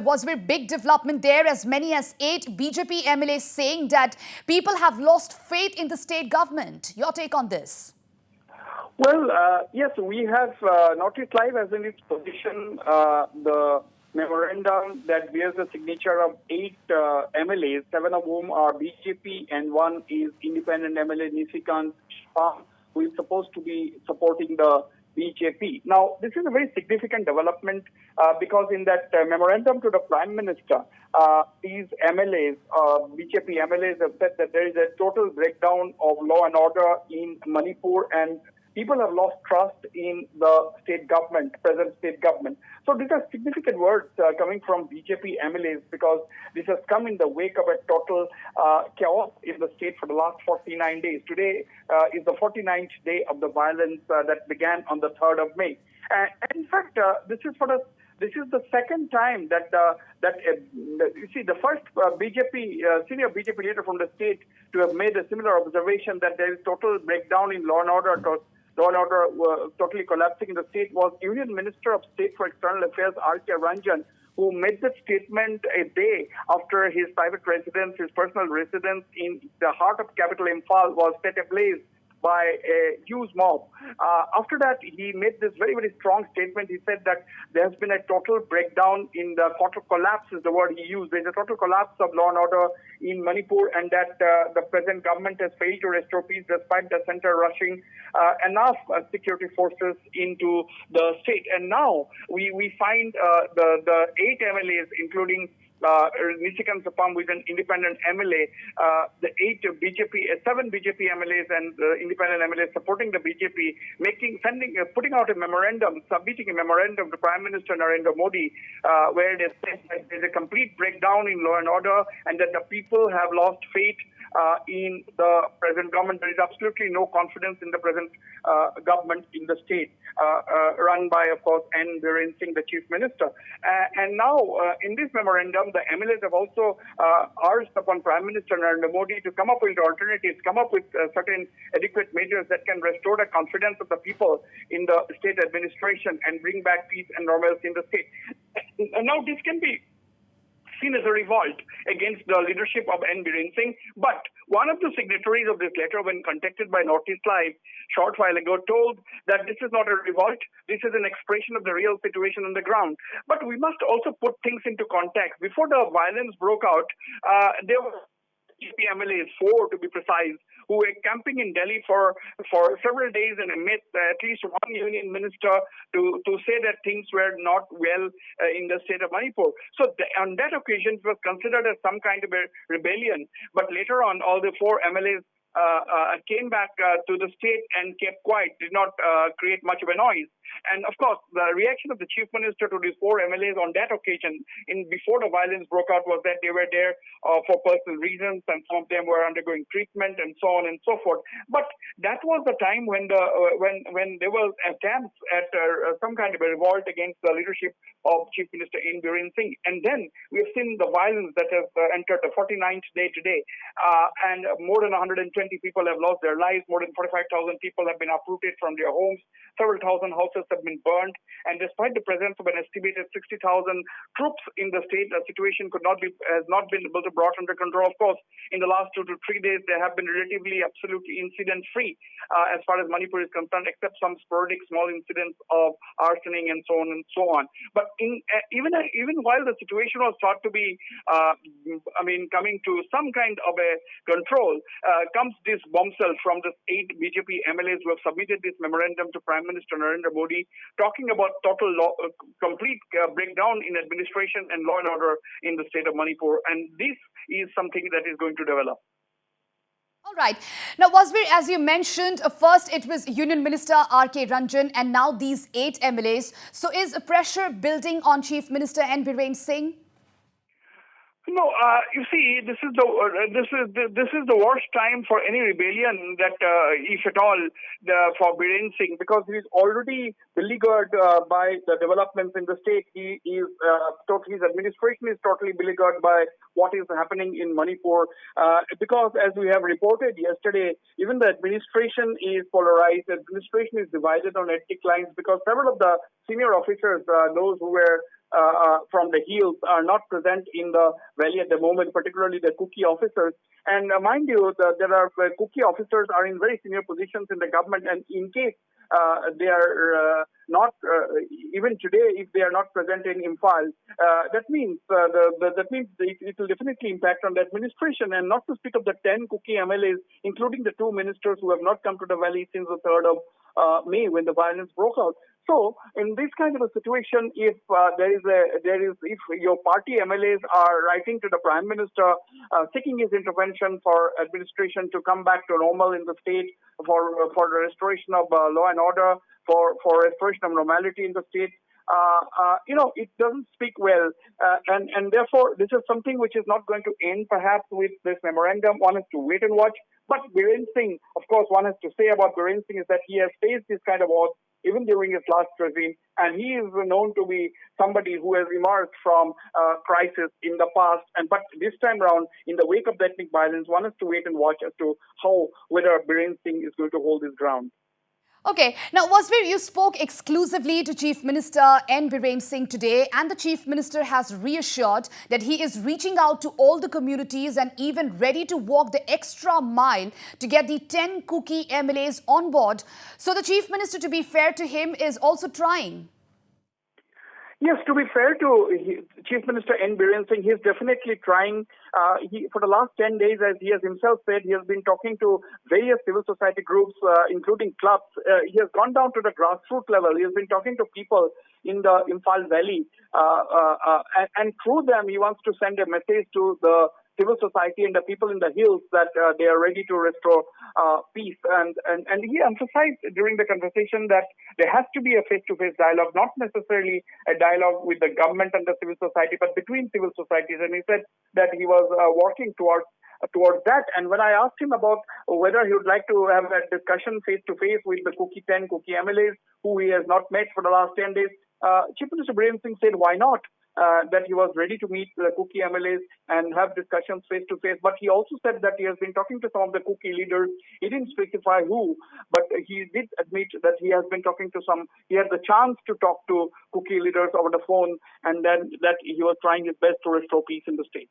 Wasbir, big development there, as many as 8 BJP MLAs saying that people have lost faith in the state government. Your take on this? Well, yes, we have noticed live as in its position the memorandum that bears the signature of 8 MLAs, 7 of whom are BJP and 1 is independent MLA Nishikant Sing Sapam, who is supposed to be supporting the BJP. Now, this is a very significant development because in that memorandum to the Prime Minister, these MLAs, BJP MLAs have said that there is a total breakdown of law and order in Manipur, and people have lost trust in the state government, present state government. So these are significant words coming from BJP MLAs because this has come in the wake of a total chaos in the state for the last 49 days. Today is the 49th day of the violence that began on the 3rd of May. And in fact, this is the second time that you see the first senior BJP leader from the state to have made a similar observation that there is total breakdown in law and order. Law and order totally collapsing in the state was Union Minister of State for External Affairs 𝗟𝗏𝗪𝗀, who made that statement a day after his private residence, his personal residence in the heart of capital Imphal was set ablaze by a huge mob. After that, he made this very, very strong statement. He said that there has been a total breakdown in the total collapse is the word he used. There's a total collapse of law and order in Manipur, and that the present government has failed to restore peace despite the center rushing enough security forces into the state. And now we find the 8 MLAs, including Nishikant Sing Sapam, who is an independent MLA, the 7 BJP MLAs and independent MLAs supporting the BJP, putting out a memorandum, submitting a memorandum to Prime Minister Narendra Modi, where they say that there's a complete breakdown in law and order and that the people have lost faith in the present government. There is absolutely no confidence in the present government in the state, run by, of course, 𝗟𝗏𝗪𝗀 Singh, the Chief Minister. And now, in this memorandum, the MLAs have also urged upon Prime Minister Narendra Modi to come up with alternatives, come up with certain adequate measures that can restore the confidence of the people in the state administration and bring back peace and normalcy in the state. Now, this can be seen as a revolt against the leadership of 𝗟𝗏𝗪𝗀 Singh. But one of the signatories of this letter, when contacted by Northeast Live short while ago, told that this is not a revolt, this is an expression of the real situation on the ground. But we must also put things into context. Before the violence broke out, there were BJP MLAs, 4 to be precise, who were camping in Delhi for several days and met at least one union minister to say that things were not well in the state of Manipur. So on that occasion, it was considered as some kind of a rebellion. But later on, all the 4 MLAs came back to the state and kept quiet, did not create much of a noise. And of course, the reaction of the Chief Minister to these 4 MLAs on that occasion, before the violence broke out, was that they were there for personal reasons, and some of them were undergoing treatment, and so on and so forth. But that was the time when there were attempts at some kind of a revolt against the leadership of Chief Minister 𝗟𝗏𝗪𝗀 Singh. And then we have seen the violence that has entered the 49th day today, and more than 120 people have lost their lives. More than 45,000 people have been uprooted from their homes. Several thousand houses have been burned. And despite the presence of an estimated 60,000 troops in the state, the situation has not been able to brought under control. Of course, in the last 2 to 3 days, there have been relatively absolutely incident-free as far as Manipur is concerned, except some sporadic small incidents of arsoning and so on and so on. But even while the situation was thought to be, coming to some kind of a control, comes this bombshell from the 8 BJP MLAs who have submitted this memorandum to Prime Minister Narendra Modi, talking about complete breakdown in administration and law and order in the state of Manipur. And this is something that is going to develop. All right. Now, Wasbir, as you mentioned, first it was Union Minister 𝗟𝗏𝗪𝗀 and now these 8 MLAs. So is pressure building on Chief Minister 𝗟𝗏𝗪𝗀 Singh? No, you see, this is the worst time for any rebellion that, if at all, for 𝗟𝗏𝗪𝗀 Singh, because he is already beleaguered by the developments in the state. His administration is totally beleaguered by what is happening in Manipur. Because, as we have reported yesterday, even the administration is polarized. The administration is divided on ethnic lines because several of the senior officers, those who were from the hills are not present in the valley at the moment, particularly the Kuki officers. And mind you, there are Kuki officers are in very senior positions in the government, and in case they are not even today, if they are not present in Imphal, that means it will definitely impact on the administration. And not to speak of the 10 Kuki MLAs, including the 2 ministers who have not come to the valley since the 3rd of May, when the violence broke out. So, in this kind of a situation, if if your party MLAs are writing to the Prime Minister, seeking his intervention for administration to come back to normal in the state, for the restoration of law and order, for restoration of normality in the state, it doesn't speak well, and therefore this is something which is not going to end perhaps with this memorandum. One has to wait and watch. But Brojen Singh, of course, one has to say about Brojen Singh is that he has faced this kind of odds even during his last regime, and he is known to be somebody who has emerged from crisis in the past. But this time around, in the wake of the ethnic violence, one has to wait and watch as to whether Brojen Singh is going to hold his ground. Okay. Now, Wasbir, you spoke exclusively to Chief Minister N. Brojen Singh today, and the Chief Minister has reassured that he is reaching out to all the communities and even ready to walk the extra mile to get the 10 Kuki MLAs on board. So the Chief Minister, to be fair to him, is also trying. Yes, to be fair to Chief Minister N. Brojen Singh, he is definitely trying. For the last 10 days, as he has himself said, he has been talking to various civil society groups, including clubs. He has gone down to the grassroots level. He has been talking to people in the Imphal Valley. And through them, he wants to send a message to the civil society and the people in the hills that they are ready to restore peace. And he emphasized during the conversation that there has to be a face-to-face dialogue, not necessarily a dialogue with the government and the civil society, but between civil societies. And he said that he was working towards that. And when I asked him about whether he would like to have a discussion face-to-face with the 10 Kuki MLAs, who he has not met for the last 10 days, Chief Minister Brojen Singh said, why not? That he was ready to meet the Kuki MLAs and have discussions face-to-face. But he also said that he has been talking to some of the Kuki leaders. He didn't specify who, but he did admit that he has been talking to some. He had the chance to talk to Kuki leaders over the phone, and then that he was trying his best to restore peace in the state.